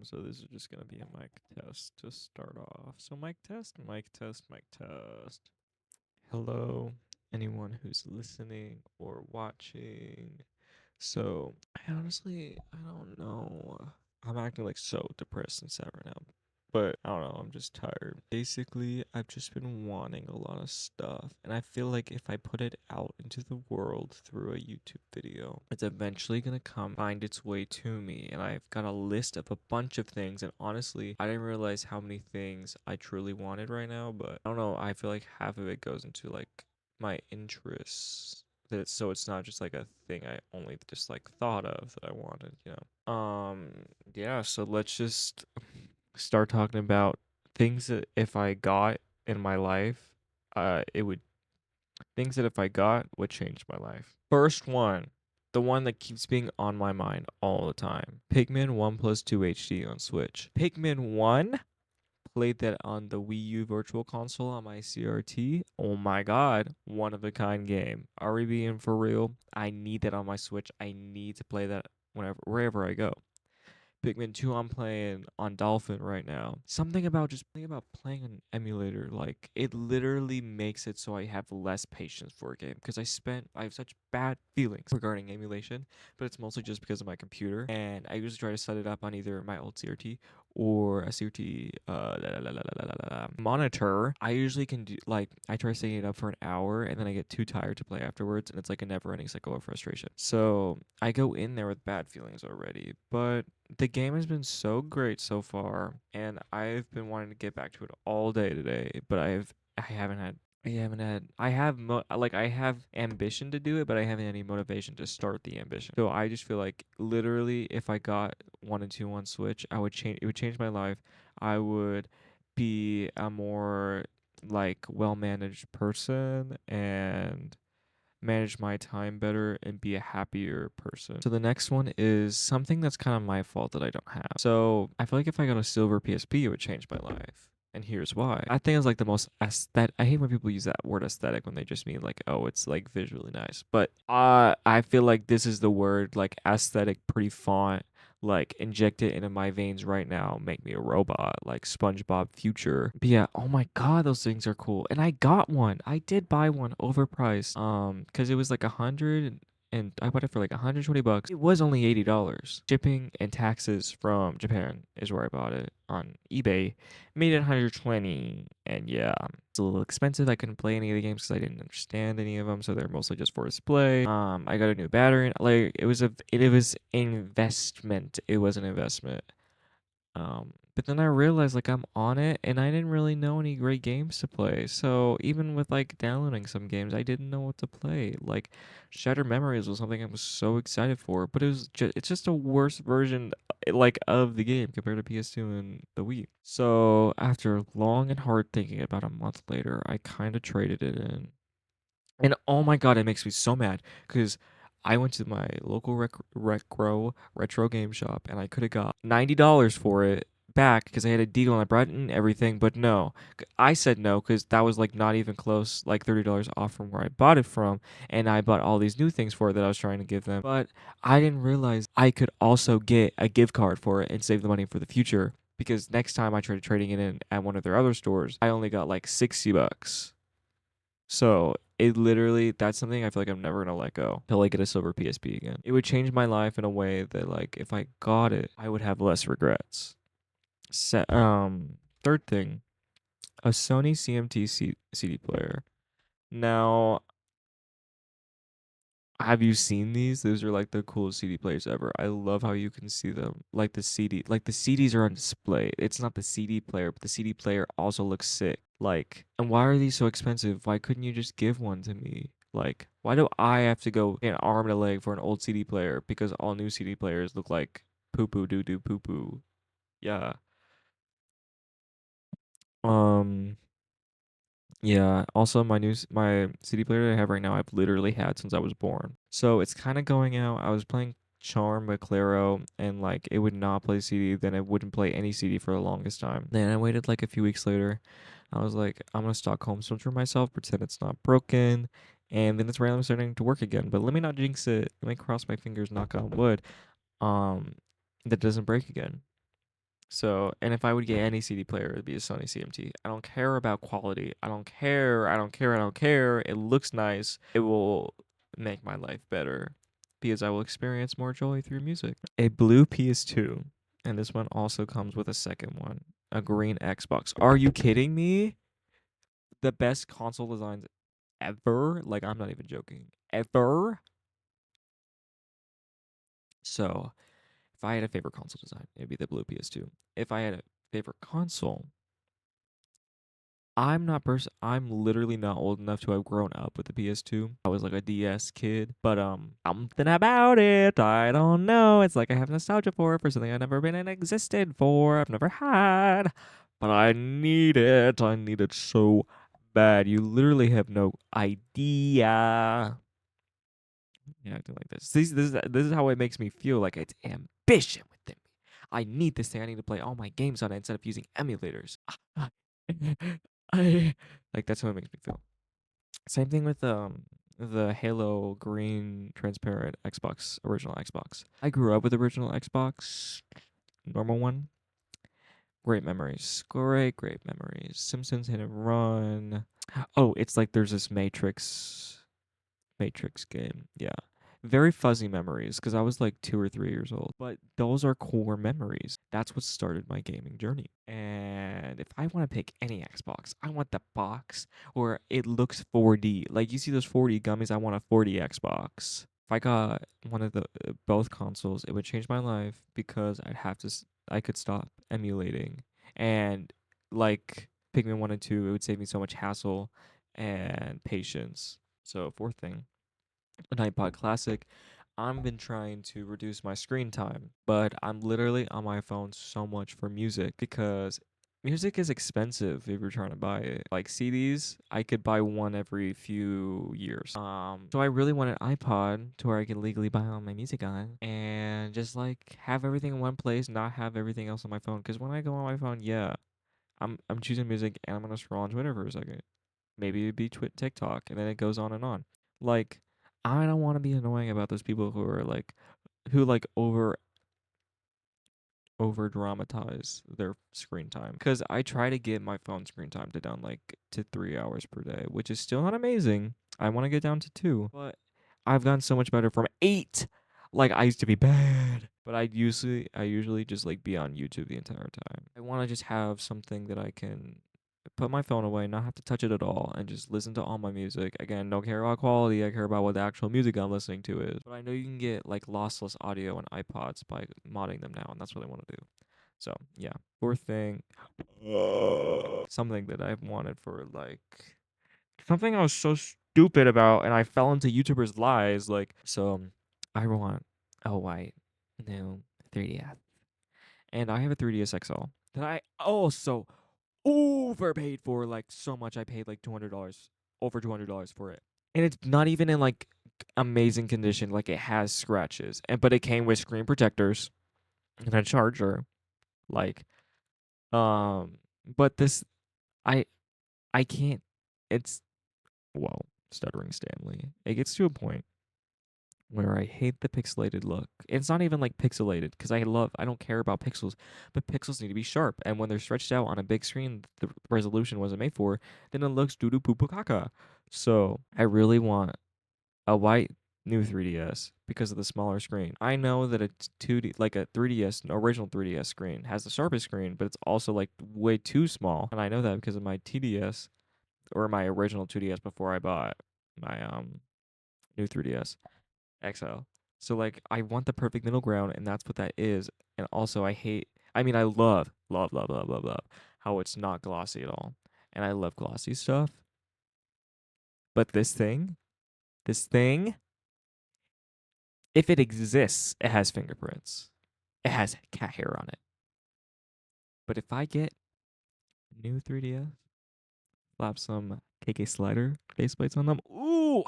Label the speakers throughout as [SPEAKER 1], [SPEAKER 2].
[SPEAKER 1] So this is just gonna be a mic test to start off. So mic test, mic test, mic test. Hello, anyone who's listening or watching. So I don't know. I'm acting like so depressed and sad right now. But I don't know, I'm just tired. Basically, I've just been wanting a lot of stuff, and I feel like if I put it out into the world through a YouTube video, it's eventually gonna find its way to me. And I've got a list of a bunch of things, and honestly, I didn't realize how many things I truly wanted right now, but I don't know, I feel like half of it goes into like my interests. So it's not just like a thing I only just like thought of that I wanted. Yeah, so let's just start talking about things that if I got in my life, it would things that if I got would change my life. First one, the one that keeps being on my mind all the time. Pikmin 1 plus 2 HD on Switch. Pikmin 1 played that on the Wii U Virtual Console on my CRT. Oh my god, one of a kind game. Are we being for real? I need that on my Switch. I need to play that wherever I go. Pikmin 2 I'm playing on Dolphin right now. Something about playing an emulator, like it literally makes it so I have less patience for a game because I have such bad feelings regarding emulation, but it's mostly just because of my computer and I usually try to set it up on either my old CRT or a CRT monitor. I usually can do like I try setting it up for an hour and then I get too tired to play afterwards and it's like a never-ending cycle of frustration. So I go in there with bad feelings already, but the game has been so great so far, and I've been wanting to get back to it all day today, but I have ambition to do it, but I haven't any motivation to start the ambition. So I just feel like literally if I got 1 and 2 on Switch, it would change my life. I would be a more like well managed person and manage my time better and be a happier person. So the next one is something that's kind of my fault that I don't have. So I feel like if I got a silver PSP, it would change my life. And here's why. I think it's like the most aesthetic. I hate when people use that word aesthetic when they just mean like, oh, it's like visually nice. But I feel like this is the word like aesthetic, pretty font, like inject it into my veins right now, make me a robot, like SpongeBob Future. But yeah, oh my god, those things are cool. And I got one. I did buy one overpriced. Because it was like 100 and I bought it for like 120 bucks. It was only $80. Shipping and taxes from Japan is where I bought it on eBay. Made it 120. And yeah, it's a little expensive. I couldn't play any of the games because I didn't understand any of them, so they're mostly just for display. I got a new battery. Like it was investment. It was an investment. But then I realized like I'm on it and I didn't really know any great games to play. So even with like downloading some games, I didn't know what to play. Like Shattered Memories was something I was so excited for, but it's just a worse version like of the game compared to PS2 and the Wii. So after long and hard thinking about a month later, I kind of traded it in. And oh my god, it makes me so mad because I went to my local retro game shop and I could have got $90 for it back because I had a deal and I brought in everything, but no. I said no because that was like not even close, like $30 off from where I bought it from, and I bought all these new things for it that I was trying to give them. But I didn't realize I could also get a gift card for it and save the money for the future because next time I tried trading it in at one of their other stores, I only got like 60 bucks. So it literally that's something I feel like I'm never gonna let go till I get a silver PSP again. It would change my life in a way that like if I got it, I would have less regrets. Third thing, a Sony CMT CD player. Now, have you seen these? Those are like the coolest CD players ever. I love how you can see them. Like the CDs are on display. It's not the CD player, but the CD player also looks sick. Like, and why are these so expensive? Why couldn't you just give one to me? Like, why do I have to go an arm and a leg for an old CD player? Because all new CD players look like poo poo doo doo poo poo. Yeah. Um. Yeah. Also, my CD player that I have right now, I've literally had since I was born. So it's kind of going out. I was playing Charm with Claro, and like it would not play CD. Then it wouldn't play any CD for the longest time. Then I waited like a few weeks later. I was like, I'm gonna Stockholm filter myself, pretend it's not broken, and then it's randomly starting to work again. But let me not jinx it. Let me cross my fingers, knock on wood. Um, that doesn't break again. So, and if I would get any CD player, it'd be a Sony CMT. I don't care about quality. I don't care. I don't care. I don't care. It looks nice. It will make my life better because I will experience more joy through music. A blue PS2, and this one also comes with a second one, a green Xbox. Are you kidding me? The best console designs ever? Like, I'm not even joking. Ever? So, if I had a favorite console design, it'd be the blue PS2. If I had a favorite console, I'm literally not old enough to have grown up with the PS2. I was like a DS kid, but something about it, I don't know. It's like I have nostalgia for something I've never been in existed for. I've never had, but I need it. I need it so bad. You literally have no idea. Yeah, acting like this. This is how it makes me feel, like it's ambition within me. I need this thing. I need to play all my games on it instead of using emulators. I like that's how it makes me feel. Same thing with the Halo green transparent Xbox, original Xbox. I grew up with original Xbox, normal one. Great memories. Great memories. Simpsons Hit and Run. Oh, it's like there's this Matrix game. Yeah. Very fuzzy memories because I was like 2 or 3 years old. But those are core memories. That's what started my gaming journey. And if I want to pick any Xbox, I want the box where it looks 4D. Like you see those 4D gummies, I want a 4D Xbox. If I got one of the both consoles, it would change my life because I could stop emulating. And like Pikmin 1 and 2, it would save me so much hassle and patience. So, fourth thing, an iPod Classic. I've been trying to reduce my screen time, but I'm literally on my phone so much for music because music is expensive if you're trying to buy it. Like CDs, I could buy one every few years. So I really want an iPod to where I can legally buy all my music on and just like have everything in one place, not have everything else on my phone. Because when I go on my phone, yeah, I'm choosing music and I'm gonna scroll on Twitter for a second. Maybe it'd be TikTok, and then it goes on and on. Like, I don't want to be annoying about those people who are like, who like over dramatize their screen time. Because I try to get my phone screen time to down like to 3 hours per day, which is still not amazing. I want to get down to 2, but I've gotten so much better from 8. Like I used to be bad, but I usually just like be on YouTube the entire time. I want to just have something that I can put my phone away, not have to touch it at all, and just listen to all my music. Again, don't care about quality. I care about what the actual music I'm listening to is. But I know you can get like lossless audio on iPods by modding them now, and that's what I want to do. So yeah, fourth thing, something that I've wanted for like something I was so stupid about, and I fell into YouTubers' lies. Like so, I want a white new 3DS, and I have a 3DS XL that I also overpaid for, like so much. I paid like $200, over $200 for it, and it's not even in like amazing condition. Like it has scratches, and but it came with screen protectors and a charger. Like, um, but this, I, I can't. It's well, stuttering Stanley. It gets to a point where I hate the pixelated look. It's not even like pixelated because I don't care about pixels, but pixels need to be sharp. And when they're stretched out on a big screen, the resolution wasn't made for, then it looks doo doo poo poo caca. So I really want a white new 3DS because of the smaller screen. I know that a 2D, like a 3DS, an original 3DS screen has the sharpest screen, but it's also like way too small. And I know that because of my TDS or my original 2DS before I bought my new 3DS. XL. So like I want the perfect middle ground, and that's what that is. And also I love how it's not glossy at all. And I love glossy stuff. But this thing, if it exists, it has fingerprints. It has cat hair on it. But if I get new 3DS, slap some KK Slider faceplates on them, ooh.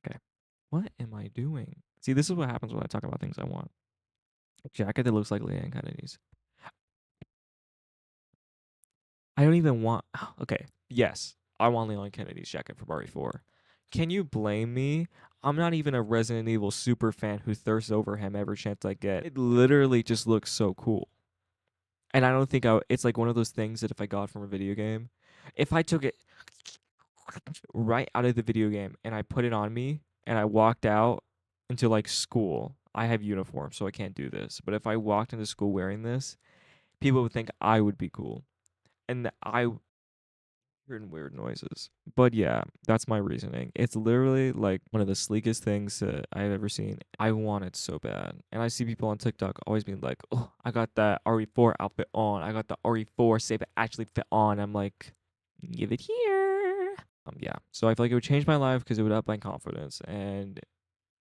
[SPEAKER 1] Okay. What am I doing? See, this is what happens when I talk about things I want. A jacket that looks like Leanne Kennedy's. I don't even want. Okay, yes, I want Leon Kennedy's jacket from RE4. Can you blame me? I'm not even a Resident Evil super fan who thirsts over him every chance I get. It literally just looks so cool. And I don't think it's like one of those things that if I got from a video game, if I took it right out of the video game and I put it on me and I walked out into like school, I have uniform, so I can't do this. But if I walked into school wearing this, people would think I would be cool. And I hearing weird noises. But yeah, that's my reasoning. It's literally like one of the sleekest things that I've ever seen. I want it so bad. And I see people on TikTok always being like, oh, I got that RE4 outfit on. I got the RE4 Save It actually fit on. I'm like, give it here. Yeah. So I feel like it would change my life because it would up my confidence and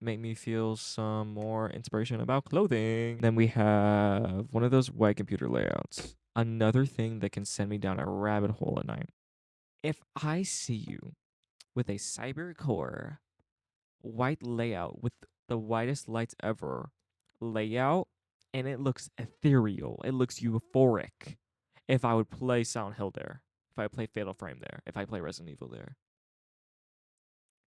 [SPEAKER 1] make me feel some more inspiration about clothing. Then we have one of those white computer layouts. Another thing that can send me down a rabbit hole at night. If I see you with a CyberCore white layout with the whitest lights ever layout, and it looks ethereal, it looks euphoric. If I would play Silent Hill there, if I play Fatal Frame there, if I play Resident Evil there,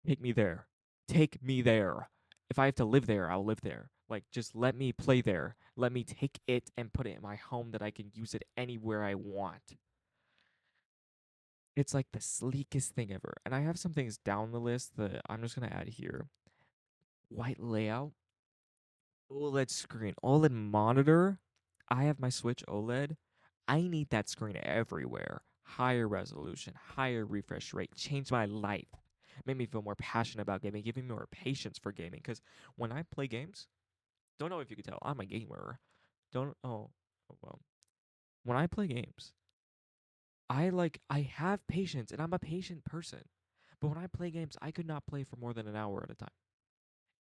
[SPEAKER 1] take me there. Take me there. If I have to live there, I'll live there. Like, just let me play there. Let me take it and put it in my home that I can use it anywhere I want. It's like the sleekest thing ever. And I have some things down the list that I'm just going to add here. White layout, OLED screen, OLED monitor. I have my Switch OLED. I need that screen everywhere. Higher resolution, higher refresh rate, change my life. Made me feel more passionate about gaming, giving me more patience for gaming. Because when I play games, don't know if you can tell, I'm a gamer. Well. When I play games, I have patience and I'm a patient person. But when I play games, I could not play for more than an hour at a time.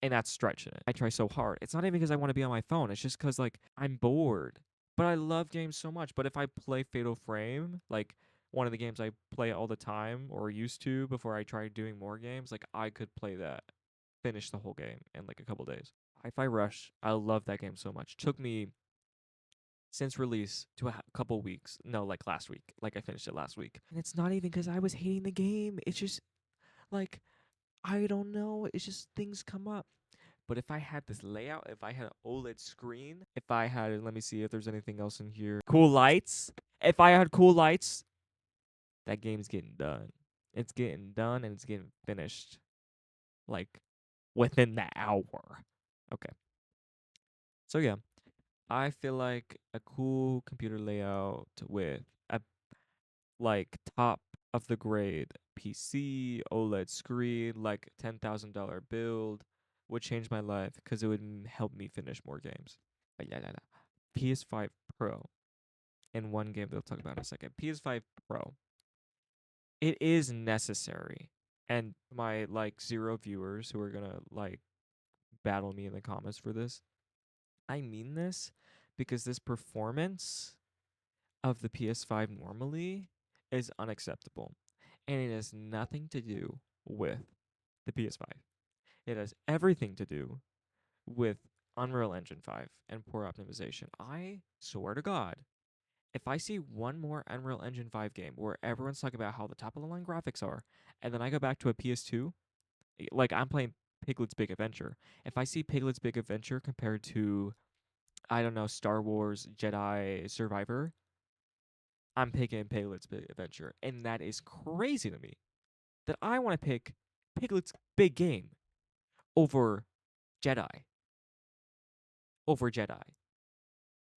[SPEAKER 1] And that's stretching it. I try so hard. It's not even because I want to be on my phone. It's just because like I'm bored. But I love games so much. But if I play Fatal Frame, like one of the games I play all the time or used to before I tried doing more games, like I could play that, finish the whole game in like a couple days. Hi-Fi Rush, I love that game so much. Took me since release to a couple weeks. No, like last week. Like I finished it last week. And it's not even because I was hating the game. It's just like I don't know. It's just things come up. But if I had this layout, if I had an OLED screen, if I had, let me see if there's anything else in here. Cool lights. If I had cool lights, that game's getting done. It's getting done and it's getting finished like within the hour. Okay. So yeah, I feel like a cool computer layout with a like top of the grade PC, OLED screen, like $10,000 build would change my life because it would help me finish more games. PS5 Pro. In one game they'll talk about in a second. PS5 Pro. It is necessary. And my like 0 viewers who are gonna like battle me in the comments for this. I mean this because this performance of the PS5 normally is unacceptable. And it has nothing to do with the PS5. It has everything to do with Unreal Engine 5 and poor optimization. I swear to God, if I see one more Unreal Engine 5 game where everyone's talking about how the top of the line graphics are, and then I go back to a PS2, like I'm playing Piglet's Big Adventure. If I see Piglet's Big Adventure compared to, I don't know, Star Wars Jedi Survivor, I'm picking Piglet's Big Adventure. And that is crazy to me that I want to pick Piglet's Big Game over Jedi. Over Jedi.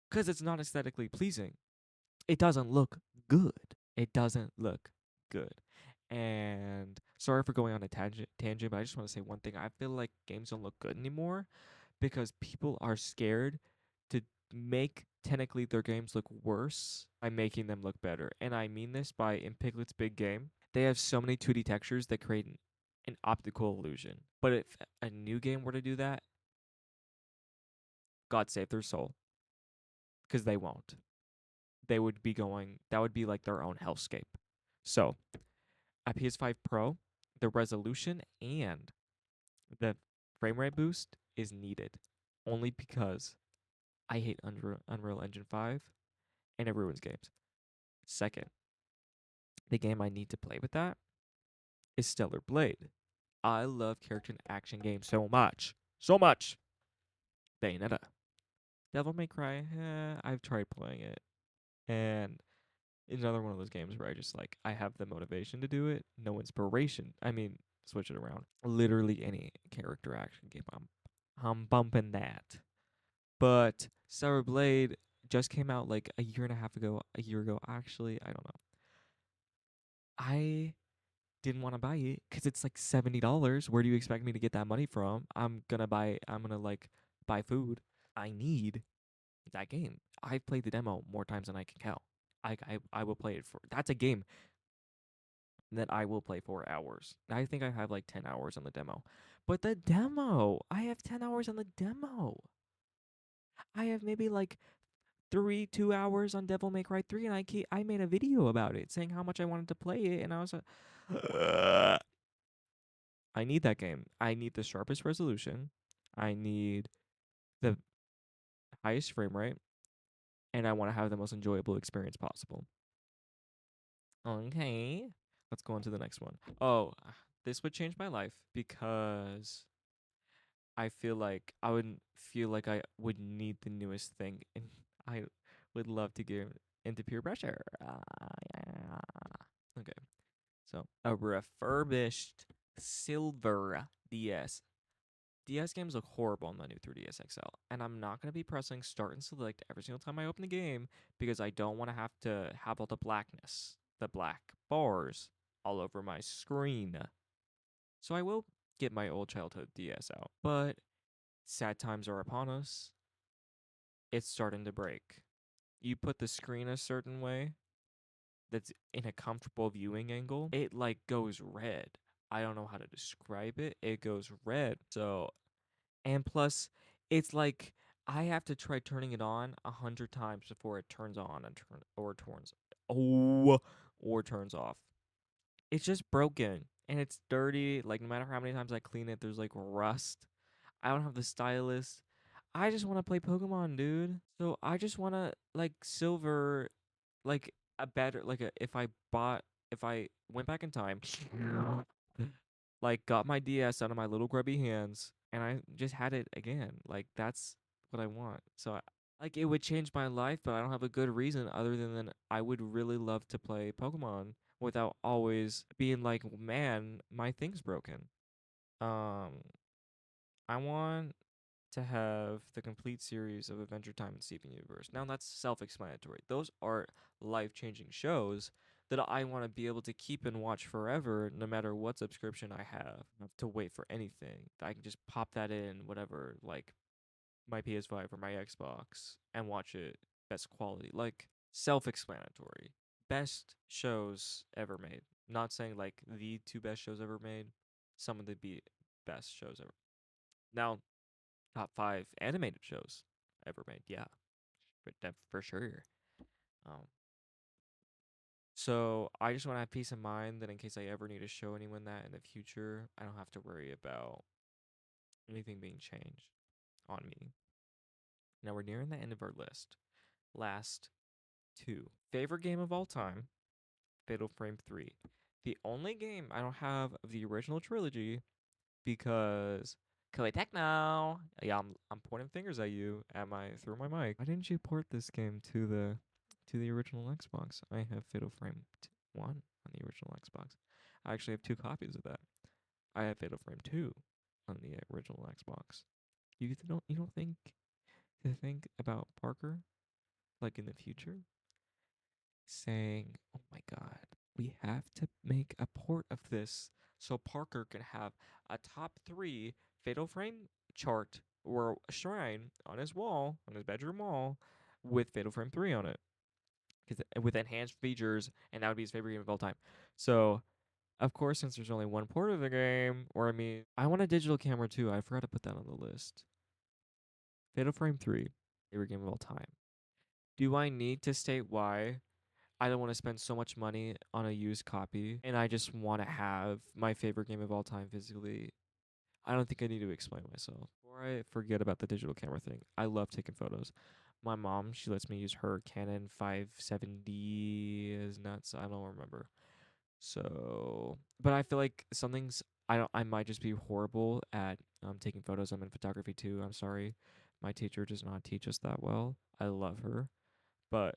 [SPEAKER 1] Because it's not aesthetically pleasing. It doesn't look good. It doesn't look good. And sorry for going on a tangent, but I just want to say one thing. I feel like games don't look good anymore because people are scared to make technically their games look worse by making them look better. And I mean this by in Piglet's Big Game, they have so many 2D textures that create an optical illusion. But if a new game were to do that, God save their soul. Because they won't. They would be going, that would be like their own hellscape. So, a PS5 Pro, the resolution and the frame rate boost is needed only because I hate Unreal Engine 5 and it ruins games. Second, the game I need to play with that is Stellar Blade. I love character action games so much. So much. Bayonetta. Devil May Cry, I've tried playing it. And it's another one of those games where I just like I have the motivation to do it, no inspiration. I mean, switch it around. Literally any character action game, I'm bumping that. But Stellar Blade just came out like a year and a half ago, a year ago. Actually, I don't know. I didn't want to buy it because it's like $70. Where do you expect me to get that money from? I'm gonna like buy food. I need that game. I've played the demo more times than I can count. I will play it for. That's a game that I will play for hours. I think I have like 10 hours on the demo. But the demo, I have 10 hours on the demo. I have maybe like 2 hours on Devil May Cry 3, and I made a video about it saying how much I wanted to play it, and I was like, I need that game. I need the sharpest resolution. I need the highest frame rate, and I want to have the most enjoyable experience possible. Okay, let's go on to the next one. Oh, this would change my life because I feel like I wouldn't feel like I would need the newest thing, and I would love to get into peer pressure. Yeah. Okay, so a refurbished silver DS. DS games look horrible on the new 3DS XL, and I'm not going to be pressing start and select every single time I open the game because I don't want to have all the blackness, the black bars all over my screen. So I will get my old childhood DS out, but sad times are upon us. It's starting to break. You put the screen a certain way that's in a comfortable viewing angle, it like goes red. I don't know how to describe it. It goes red. So, and plus, it's like I have to try turning it on 100 times before it turns on and turns off. It's just broken and it's dirty. Like no matter how many times I clean it, there's like rust. I don't have the stylus. I just want to play Pokemon, dude. So I just want to like silver, like a better, like a, if I went back in time, like got my DS out of my little grubby hands and I just had it again. Like that's what I want. So like it would change my life, but I don't have a good reason other than I would really love to play Pokemon without always being like, man, my thing's broken. Um, I want to have the complete series of Adventure Time and Steven Universe. Now that's self-explanatory. Those are life-changing shows that I want to be able to keep and watch forever, no matter what subscription I have. I don't have to wait for anything. I can just pop that in, whatever, like my PS5 or my Xbox, and watch it best quality. Like self-explanatory. Best shows ever made. Not saying like the two best shows ever made. Some of the best shows ever. Now, top 5 animated shows ever made. Yeah, for sure. Um, so I just want to have peace of mind that in case I ever need to show anyone that in the future, I don't have to worry about anything being changed on me. Now we're nearing the end of our list. Last two. Favorite game of all time, Fatal Frame 3. The only game I don't have of the original trilogy because Koei Techno. Yeah, I'm pointing fingers at you through my mic. Why didn't you port this game to the original Xbox? I have Fatal Frame 1 on the original Xbox. I actually have 2 copies of that. I have Fatal Frame 2 on the original Xbox. You don't think to think about Parker like in the future saying, "Oh my god, we have to make a port of this so Parker can have a top 3 Fatal Frame chart or a shrine on his wall, on his bedroom wall, with Fatal Frame 3 on it. With enhanced features, and that would be his favorite game of all time. So, of course, since there's only one port of the game, or I mean, I want a digital camera too. I forgot to put that on the list. Fatal Frame 3, favorite game of all time. Do I need to state why? I don't want to spend so much money on a used copy, and I just want to have my favorite game of all time physically. I don't think I need to explain myself. Before I forget about the digital camera thing, I love taking photos. My mom, she lets me use her Canon 570 is nuts. I don't remember. So, but I feel like I might just be horrible at taking photos. I'm in photography too. I'm sorry. My teacher does not teach us that well. I love her, but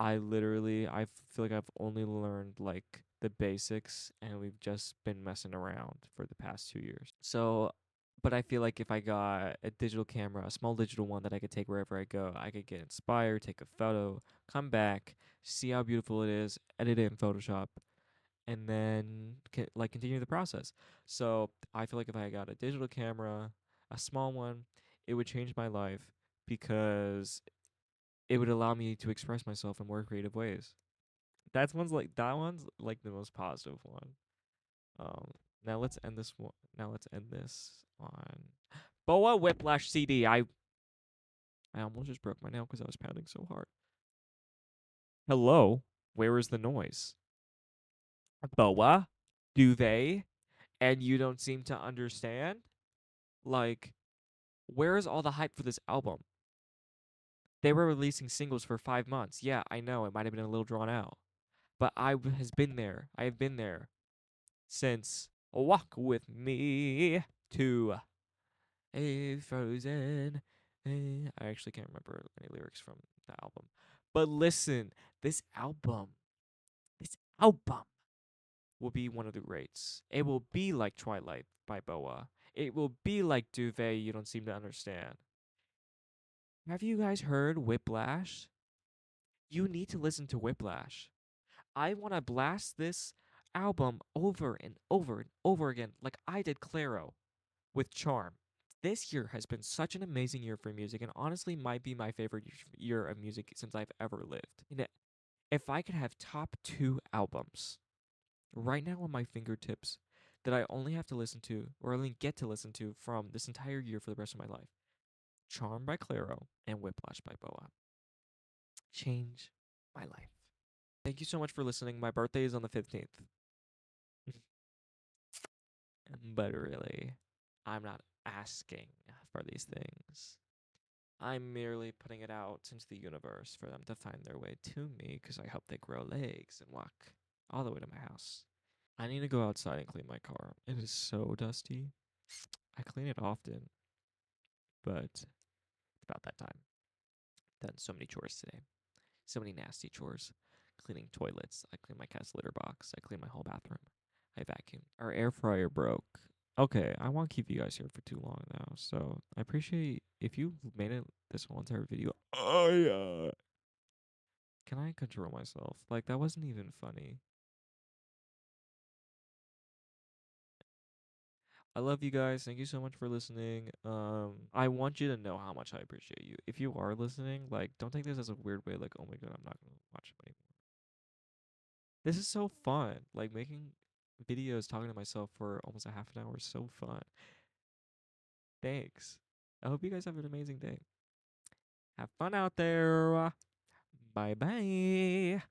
[SPEAKER 1] I feel like I've only learned like the basics and we've just been messing around for the past 2 years. So, but I feel like if I got a digital camera, a small digital one that I could take wherever I go, I could get inspired, take a photo, come back, see how beautiful it is, edit it in Photoshop, and then like continue the process. So, I feel like if I got a digital camera, a small one, it would change my life because it would allow me to express myself in more creative ways. That one's like the most positive one. Um, now let's end this one. Now let's end this on Boa Whiplash CD. I almost just broke my nail because I was pounding so hard. Hello, where is the noise? Boa, do they? And you don't seem to understand. Like, where is all the hype for this album? They were releasing singles for 5 months. Yeah, I know it might have been a little drawn out, but has been there. I have been there since Walk With Me to a Frozen. I actually can't remember any lyrics from the album. But listen, this album, this album will be one of the greats. It will be like Twilight by Boa. It will be like Duvet, You Don't Seem to Understand. Have you guys heard Whiplash? You need to listen to Whiplash. I want to blast this album over and over and over again, like I did Claro with Charm. This year has been such an amazing year for music, and honestly, might be my favorite year of music since I've ever lived. And if I could have top two albums right now on my fingertips that I only have to listen to, or only get to listen to from this entire year for the rest of my life, Charm by Claro and Whiplash by Boa, change my life. Thank you so much for listening. My birthday is on the 15th. But really, I'm not asking for these things. I'm merely putting it out into the universe for them to find their way to me because I hope they grow legs and walk all the way to my house. I need to go outside and clean my car. It is so dusty. I clean it often, but it's about that time. Done so many chores today. So many nasty chores. Cleaning toilets. I clean my cat's litter box. I clean my whole bathroom. I vacuum. Our air fryer broke. Okay, I won't keep you guys here for too long now. So I appreciate if you made it this whole entire video. Oh yeah. Can I control myself? Like that wasn't even funny. I love you guys. Thank you so much for listening. I want you to know how much I appreciate you. If you are listening, like don't take this as a weird way like, "Oh my god, I'm not going to watch them anymore." This is so fun. Like making videos talking to myself for almost a half an hour is so fun. Thanks. I hope you guys have an amazing day. Have fun out there. Bye bye.